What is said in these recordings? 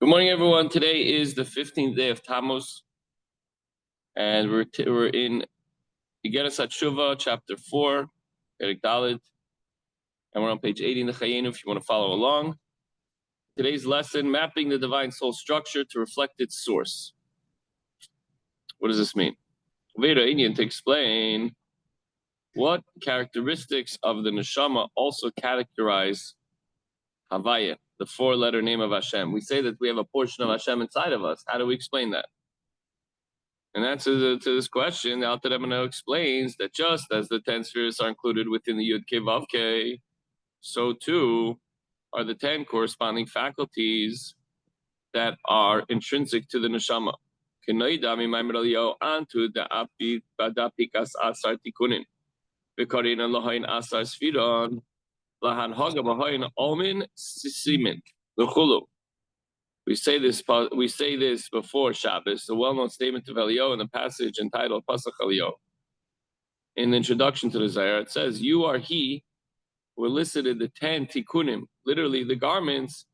Good morning, everyone. Today is the 15th day of Tammuz, and we're in Igeres Tshuva, chapter 4, Perek Daled, and we're on page 80 in the Chayenu if you want to follow along. Today's lesson, mapping the divine soul structure to reflect its source. What does this mean? Veda Indian to explain what characteristics of the neshama also characterize Havaya, the four-letter name of Hashem. We say that we have a portion of Hashem inside of us. How do we explain that? And answer to this question, the Alter Rebbe explains that just as the 10 spheres are included within the Yud Kei Vav Kei, so too are the 10 corresponding faculties that are intrinsic to the neshama. We say this before Shabbos, the well-known statement of Eliyahu in the passage entitled Pasach Eliyahu. In the introduction to the Zohar, it says, "You are he who elicited the 10 tikkunim, literally the garments,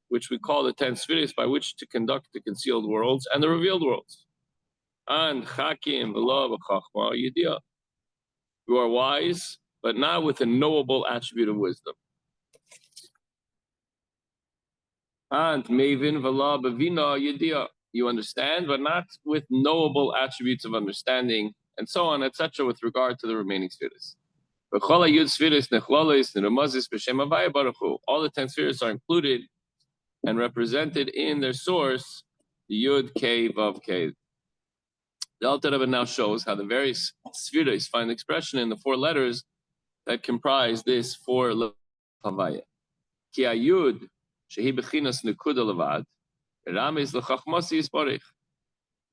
which we call the 10 spheres, by which to conduct the concealed worlds and the revealed worlds. And chakim v'lo v'chachma yediyah. You are wise, but not with a knowable attribute of wisdom. And mevin v'la bevina yediyah. You understand, but not with knowable attributes of understanding, and so on, etc., with regard to the remaining spheres. All the 10 spheres are included and represented in their source, the Yud Kei Vav Kei. The Alter Rebbe now shows how the various spheres find expression in the four letters that comprise this four-letter Havaya. Ki Yud shehi bechinas nekuda levad, ramiz lechachmasi yisparich.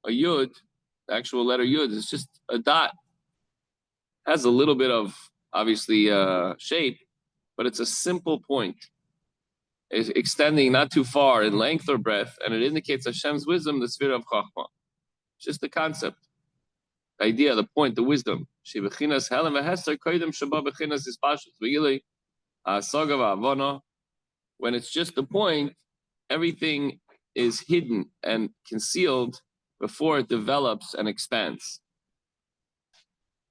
A Yud, the actual letter Yud, is just a dot. Has a little bit of, obviously, shape, but it's a simple point. It's extending not too far in length or breadth, and it indicates Hashem's wisdom, the sphere of Chachma. It's just the concept, the idea, the point, the wisdom. When it's just the point, everything is hidden and concealed before it develops and expands.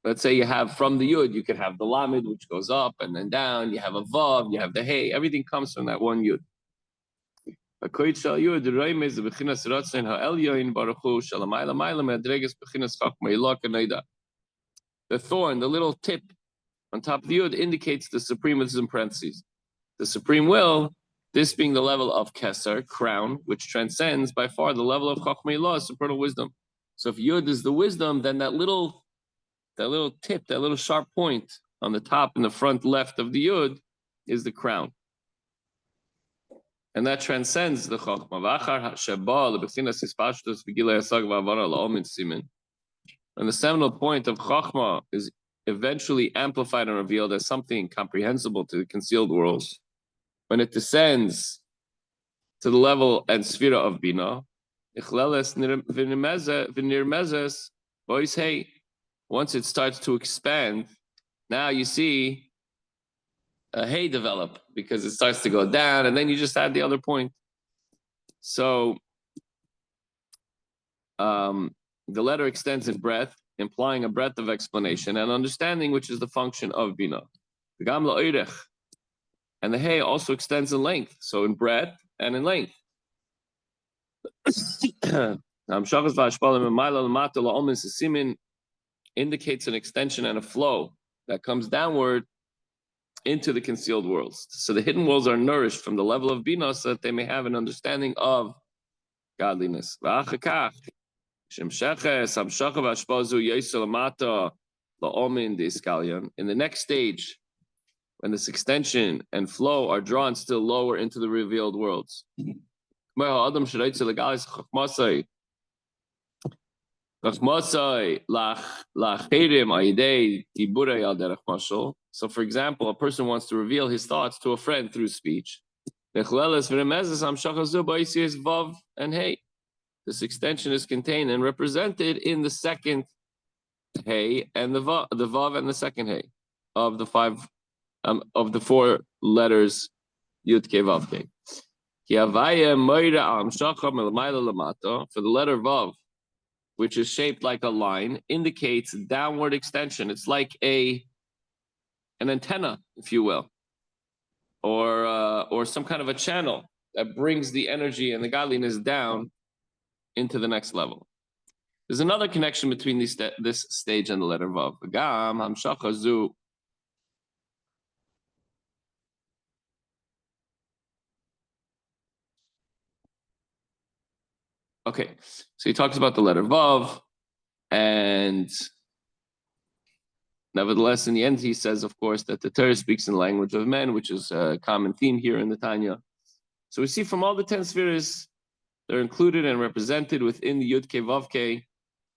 Let's say you have from the Yud, you could have the Lamed, which goes up and then down. You have a Vav, you have the Hey. Everything comes from that one Yud. The thorn, the little tip on top of the Yud, indicates the supreme wisdom in parentheses. The supreme will, this being the level of Keser, crown, which transcends by far the level of Chachma Ilah, supernal wisdom. So if Yud is the wisdom, then that little tip, that little sharp point on the top in the front left of the Yud is the crown. And that transcends the Chachma. And the seminal point of Chachma is eventually amplified and revealed as something comprehensible to the concealed worlds. When it descends to the level and sphere of Bina, once it starts to expand, now you see a Hey develop because it starts to go down, and then you just add the other point. So the letter extends in breadth, implying a breadth of explanation and understanding, which is the function of Bina. And the Hey also extends in length, so in breadth and in length. Indicates an extension and a flow that comes downward into the concealed worlds. So the hidden worlds are nourished from the level of Bina so that they may have an understanding of godliness. In the next stage, when this extension and flow are drawn still lower into the revealed worlds. So, for example, a person wants to reveal his thoughts to a friend through speech. This extension is contained and represented in the second Hey and the Vav and the second Hey of the four letters Yud Kei Vav Kei. For the letter Vav, which is shaped like a line, indicates downward extension. It's like an antenna, if you will, or some kind of a channel that brings the energy and the godliness down into the next level. There's another connection between this stage and the letter Vav. Okay, so he talks about the letter Vav, and nevertheless, in the end, he says, of course, that the Torah speaks in the language of men, which is a common theme here in the Tanya. So we see from all the 10 spheres, they're included and represented within the Yud Ke Vav Ke.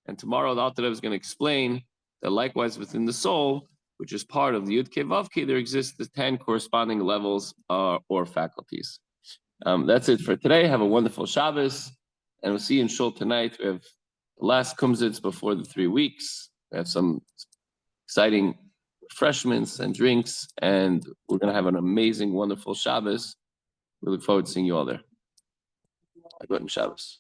And tomorrow, the Alter Rebbe is going to explain that likewise within the soul, which is part of the Yud Ke Vav Ke, there exist the 10 corresponding levels or faculties. That's it for today. Have a wonderful Shabbos. And we'll see you in Shul tonight. We have the last Kumzitz before the 3 weeks. We have some exciting refreshments and drinks, and we're going to have an amazing, wonderful Shabbos. We look forward to seeing you all there. Good Shabbos.